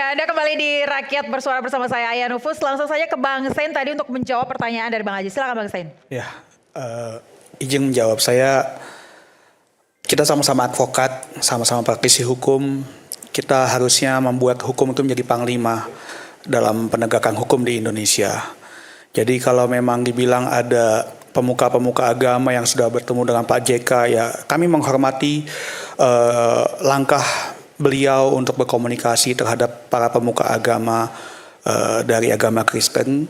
Ya, Anda kembali di Rakyat Bersuara bersama saya Aya Nufus. Langsung saja ke Bang Sein tadi untuk menjawab pertanyaan dari Bang Haji. Silakan Bang Sein. Ya, izin menjawab saya. Kita sama-sama advokat, sama-sama praktisi hukum. Kita harusnya membuat hukum itu menjadi panglima dalam penegakan hukum di Indonesia. Jadi kalau memang dibilang ada pemuka-pemuka agama yang sudah bertemu dengan Pak JK, ya kami menghormati langkah beliau untuk berkomunikasi terhadap para pemuka agama dari agama Kristen.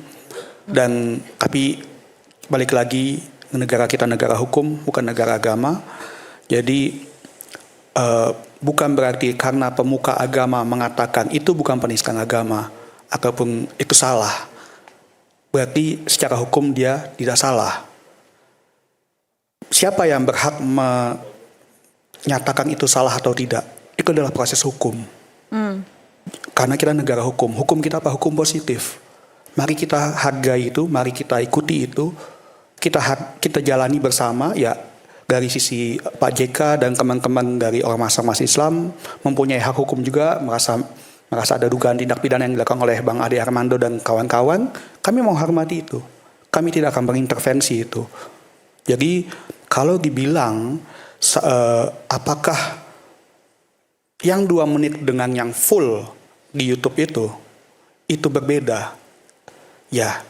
Dan tapi balik lagi, negara kita negara hukum, bukan negara agama. Jadi bukan berarti karena pemuka agama mengatakan itu bukan penistaan agama ataupun itu salah, berarti secara hukum dia tidak salah. Siapa yang berhak menyatakan itu salah atau tidak? Itu adalah proses hukum. Karena kita negara hukum. Hukum kita apa? Hukum positif. Mari kita hargai itu, mari kita ikuti itu, kita jalani bersama. Ya, dari sisi Pak JK dan teman-teman dari ormas-ormas Islam mempunyai hak hukum juga, merasa ada dugaan tindak pidana yang dilakukan oleh Bang Ade Armando dan kawan-kawan. Kami menghormati itu. Kami tidak akan mengintervensi itu. Jadi kalau dibilang apakah yang 2 menit dengan yang full di YouTube itu berbeda. Ya,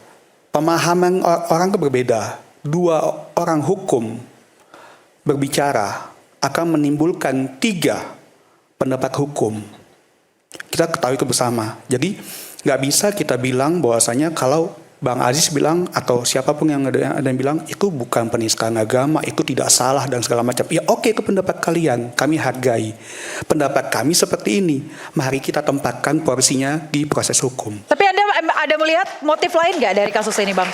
pemahaman orang itu berbeda. 2 orang hukum berbicara akan menimbulkan 3 pendapat hukum. Kita ketahui itu bersama. Jadi nggak bisa kita bilang bahwasanya kalau Bang Aziz bilang atau siapapun yang ada yang bilang itu bukan penistaan agama, itu tidak salah dan segala macam. Ya oke, itu pendapat kalian, kami hargai. Pendapat kami seperti ini. Mari kita tempatkan porsinya di proses hukum. Tapi Anda ada melihat motif lain nggak dari kasus ini, Bang?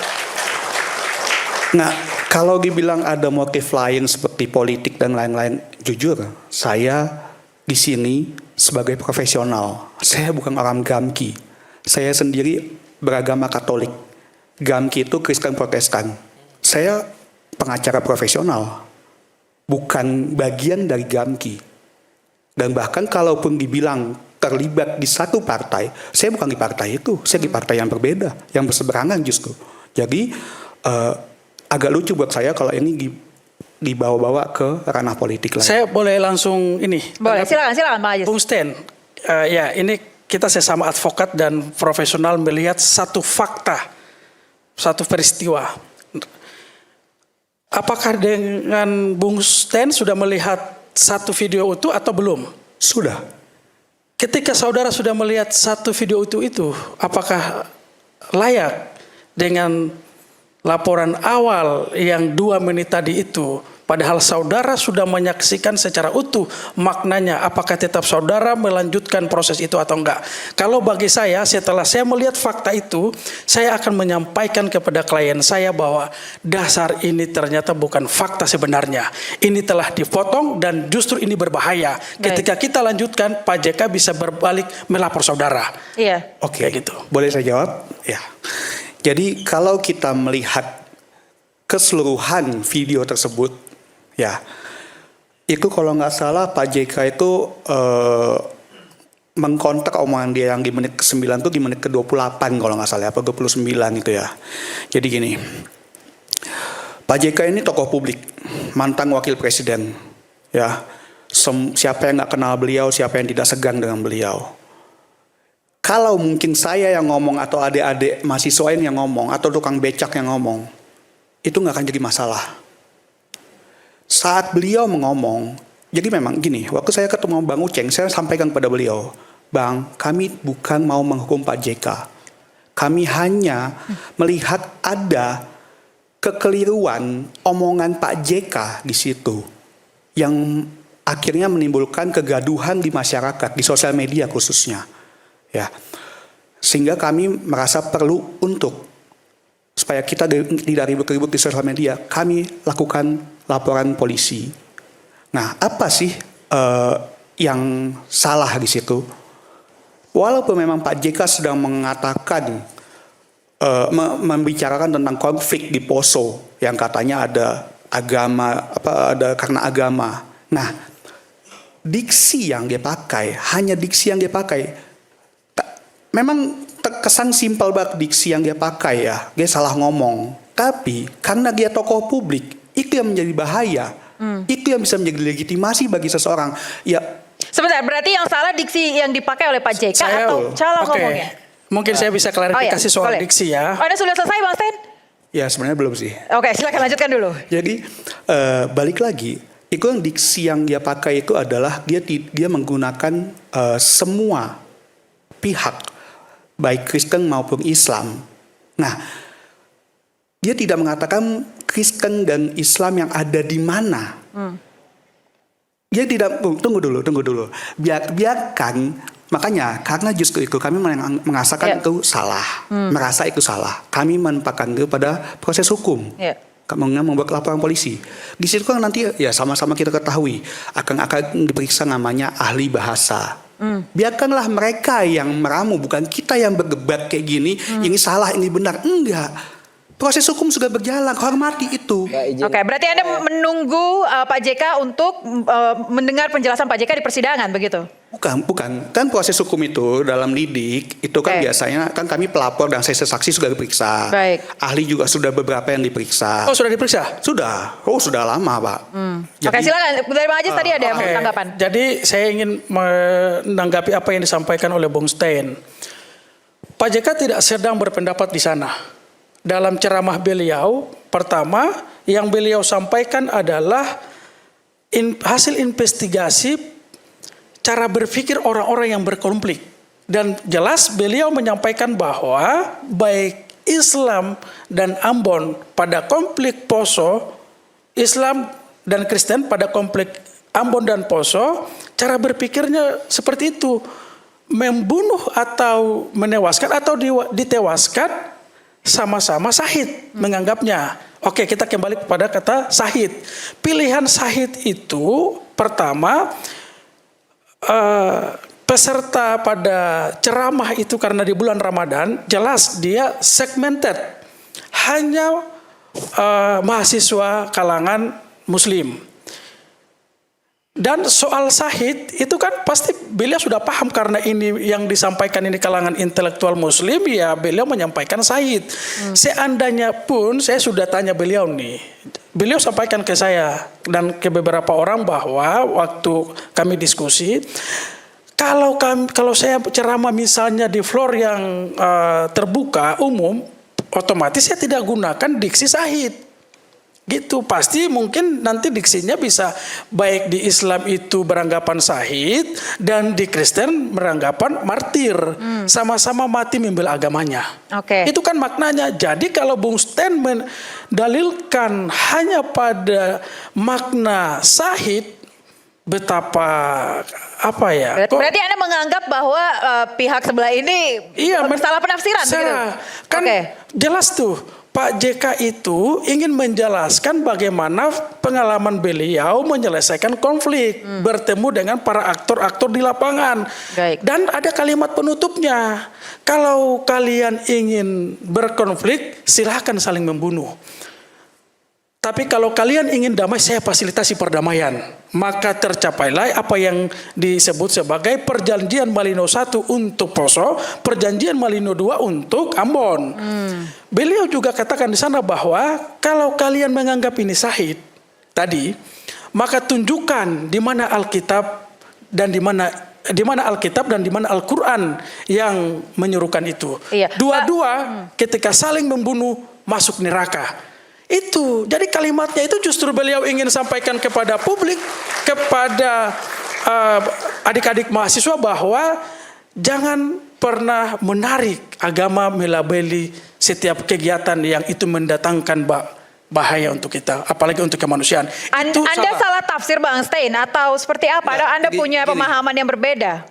Nah, kalau dibilang ada motif lain seperti politik dan lain-lain, jujur, saya di sini sebagai profesional, saya bukan orang Gamki. Saya sendiri beragama Katolik. Gamki itu Kristen Protestan. Saya pengacara profesional, bukan bagian dari Gamki. Dan bahkan kalaupun dibilang terlibat di satu partai, saya bukan di partai itu, saya di partai yang berbeda, yang berseberangan justru. Jadi agak lucu buat saya kalau ini dibawa-bawa ke ranah politik lain. Saya boleh langsung ini? Boleh, silakan Pak Haji. Bung Sten, ya ini kita sesama advokat dan profesional melihat satu fakta, satu peristiwa. Apakah dengan Bung Sten sudah melihat satu video utuh atau belum? Sudah. Ketika saudara sudah melihat satu video utuh itu, apakah layak dengan laporan awal yang 2 menit tadi itu? Padahal saudara sudah menyaksikan secara utuh maknanya, apakah tetap saudara melanjutkan proses itu atau enggak. Kalau bagi saya, setelah saya melihat fakta itu, saya akan menyampaikan kepada klien saya bahwa dasar ini ternyata bukan fakta sebenarnya. Ini telah dipotong dan justru ini berbahaya. Ketika kita lanjutkan, Pak JK bisa berbalik melapor saudara. Iya. Oke, gitu. Boleh saya jawab? Ya. Jadi kalau kita melihat keseluruhan video tersebut, ya, itu kalau nggak salah Pak JK itu mengkontak omongan dia yang di menit ke-9 itu di menit ke-28 kalau nggak salah, apa 29 itu ya. Jadi gini, Pak JK ini tokoh publik, mantan wakil presiden, ya. Siapa yang nggak kenal beliau, siapa yang tidak segan dengan beliau. Kalau mungkin saya yang ngomong atau adik-adik mahasiswa ini yang ngomong atau tukang becak yang ngomong, itu nggak akan jadi masalah. Saat beliau mengomong, jadi memang gini, waktu saya ketemu Bang Uceng, saya sampaikan kepada beliau, Bang, kami bukan mau menghukum Pak JK. Kami hanya melihat ada kekeliruan omongan Pak JK di situ yang akhirnya menimbulkan kegaduhan di masyarakat, di sosial media khususnya. Ya, sehingga kami merasa perlu untuk supaya kita tidak ribut-ribut di sosial media, kami lakukan laporan polisi. Nah, apa sih yang salah di situ? Walaupun memang Pak JK sedang mengatakan, membicarakan tentang konflik di Poso yang katanya ada agama, ada karena agama. Nah, diksi yang dia pakai, hanya diksi yang dia pakai. memang terkesan simpel banget diksi yang dia pakai ya. Dia salah ngomong. Tapi karena dia tokoh publik, itu yang menjadi bahaya. Itu yang bisa menjadi legitimasi bagi seseorang. Ya, Sebentar, berarti yang salah diksi yang dipakai oleh Pak JK atau cara Oke. ngomongnya? Mungkin saya bisa klarifikasi soal boleh. diksi ya. Anda sudah selesai Bang Stein? ya sebenarnya belum sih. Oke, silakan lanjutkan dulu. Jadi balik lagi, itu yang diksi yang dia pakai itu adalah dia menggunakan semua pihak, baik Kristen maupun Islam. Nah, dia tidak mengatakan Kristen dan Islam yang ada di mana. Dia tidak, tunggu dulu. Biarkan, makanya karena justru itu kami merasakan itu salah, merasa itu salah. Kami menempatkan itu pada proses hukum. Kemudian membuat laporan polisi. Di situ kan nanti ya sama-sama kita ketahui akan diperiksa namanya ahli bahasa. Biarkanlah mereka yang meramu, bukan kita yang berdebat kayak gini. Ini salah, ini benar. Enggak. Proses hukum sudah berjalan, hormati itu. Oke, berarti Anda menunggu Pak JK untuk mendengar penjelasan Pak JK di persidangan, begitu? Bukan. Kan proses hukum itu dalam lidik, itu kan biasanya kan kami pelapor dan saksi sudah diperiksa. Baik. Ahli juga sudah beberapa yang diperiksa. Oh, sudah diperiksa? Sudah. Oh, sudah lama, Pak. Oke, silakan. Dari Bang Ajis tadi ada yang mau tanggapan. Jadi saya ingin menanggapi apa yang disampaikan oleh Bung Stein. Pak JK tidak sedang berpendapat di sana. Dalam ceramah beliau, pertama yang beliau sampaikan adalah hasil investigasi cara berpikir orang-orang yang berkonflik. Dan jelas beliau menyampaikan bahwa baik Islam dan Ambon pada konflik Poso, Islam dan Kristen pada konflik Ambon dan Poso, cara berpikirnya seperti itu. Membunuh atau menewaskan atau ditewaskan sama-sama syahid menganggapnya. Oke, kita kembali kepada kata syahid. Pilihan syahid itu pertama peserta pada ceramah itu karena di bulan Ramadan jelas dia segmented. Hanya mahasiswa kalangan muslim. Dan soal syahid itu kan pasti beliau sudah paham karena ini yang disampaikan ini kalangan intelektual muslim, ya beliau menyampaikan syahid. Seandainya pun saya sudah tanya beliau nih, beliau sampaikan ke saya dan ke beberapa orang bahwa waktu kami diskusi, kalau saya ceramah misalnya di floor yang terbuka umum, otomatis saya tidak gunakan diksi syahid. Gitu, pasti mungkin nanti diksinya bisa baik di Islam itu beranggapan syahid dan di Kristen beranggapan martir, sama-sama mati membela agamanya. Itu kan maknanya. Jadi kalau Bung Stein mendalilkan hanya pada makna syahid, betapa apa ya? Berarti Anda menganggap bahwa pihak sebelah ini salah penafsiran, begitu? Kan jelas tuh. Pak JK itu ingin menjelaskan bagaimana pengalaman beliau menyelesaikan konflik, bertemu dengan para aktor-aktor di lapangan. Dan ada kalimat penutupnya, kalau kalian ingin berkonflik, silahkan saling membunuh. Tapi kalau kalian ingin damai, saya fasilitasi perdamaian. Maka tercapailah apa yang disebut sebagai Perjanjian Malino I untuk Poso, Perjanjian Malino II untuk Ambon. Beliau juga katakan di sana bahwa kalau kalian menganggap ini syahid tadi, maka tunjukkan di mana Alkitab dan di mana Alkitab dan di mana Al-Quran yang menyuruhkan itu. Dua-dua ketika saling membunuh masuk neraka. Itu, jadi kalimatnya itu justru beliau ingin sampaikan kepada publik, kepada adik-adik mahasiswa bahwa jangan pernah menarik agama melabeli setiap kegiatan yang itu mendatangkan bahaya untuk kita, apalagi untuk kemanusiaan. Anda salah tafsir Bang Stein atau seperti apa? Anda punya pemahaman yang berbeda?